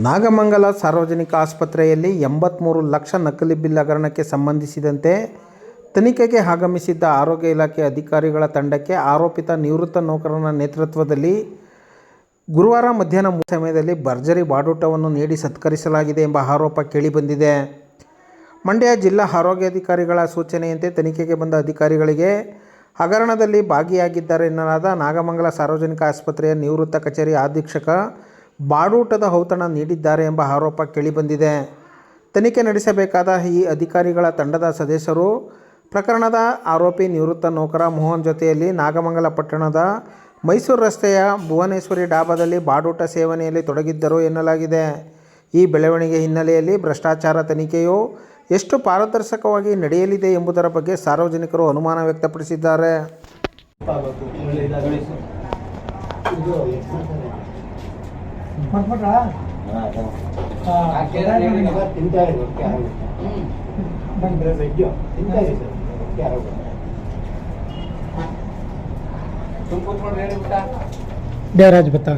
ನಾಗಮಂಗಲ ಸಾರ್ವಜನಿಕ ಆಸ್ಪತ್ರೆಯಲ್ಲಿ 83 ಲಕ್ಷ ನಕಲಿ ಬಿಲ್ ಹಗರಣಕ್ಕೆ ಸಂಬಂಧಿಸಿದಂತೆ ತನಿಖೆಗೆ ಆಗಮಿಸಿದ್ದ ಆರೋಗ್ಯ ಇಲಾಖೆ ಅಧಿಕಾರಿಗಳ ತಂಡಕ್ಕೆ ಆರೋಪಿತ ನಿವೃತ್ತ ನೌಕರನ ನೇತೃತ್ವದಲ್ಲಿ ಗುರುವಾರ ಮಧ್ಯಾಹ್ನ ಸಮಯದಲ್ಲಿ ಭರ್ಜರಿ ಬಾಡೂಟವನ್ನು ನೀಡಿ ಸತ್ಕರಿಸಲಾಗಿದೆ ಎಂಬ ಆರೋಪ ಕೇಳಿಬಂದಿದೆ. ಮಂಡ್ಯ ಜಿಲ್ಲಾ ಆರೋಗ್ಯಾಧಿಕಾರಿಗಳ ಸೂಚನೆಯಂತೆ ತನಿಖೆಗೆ ಬಂದ ಅಧಿಕಾರಿಗಳಿಗೆ ಹಗರಣದಲ್ಲಿ ಭಾಗಿಯಾಗಿದ್ದಾರೆ ಎನ್ನಲಾದ ನಾಗಮಂಗಲ ಸಾರ್ವಜನಿಕ ಆಸ್ಪತ್ರೆಯ ನಿವೃತ್ತ ಕಚೇರಿ ಅಧೀಕ್ಷಕ ಬಾಡೂಟದ ಔತಣ ನೀಡಿದ್ದಾರೆ ಎಂಬ ಆರೋಪ ಕೇಳಿಬಂದಿದೆ. ತನಿಖೆ ನಡೆಸಬೇಕಾದ ಈ ಅಧಿಕಾರಿಗಳ ತಂಡದ ಸದಸ್ಯರು ಪ್ರಕರಣದ ಆರೋಪಿ ನಿವೃತ್ತ ನೌಕರ ಮೋಹನ್ ಜೊತೆಯಲ್ಲಿ ನಾಗಮಂಗಲ ಪಟ್ಟಣದ ಮೈಸೂರು ರಸ್ತೆಯ ಭುವನೇಶ್ವರಿ ಡಾಬಾದಲ್ಲಿ ಬಾಡೂಟ ಸೇವನೆಯಲ್ಲಿ ತೊಡಗಿದ್ದರು ಎನ್ನಲಾಗಿದೆ. ಈ ಬೆಳವಣಿಗೆ ಹಿನ್ನೆಲೆಯಲ್ಲಿ ಭ್ರಷ್ಟಾಚಾರ ತನಿಖೆಯು ಎಷ್ಟು ಪಾರದರ್ಶಕವಾಗಿ ನಡೆಯಲಿದೆ ಎಂಬುದರ ಬಗ್ಗೆ ಸಾರ್ವಜನಿಕರು ಅನುಮಾನ ವ್ಯಕ್ತಪಡಿಸಿದ್ದಾರೆ. देवराज बताओ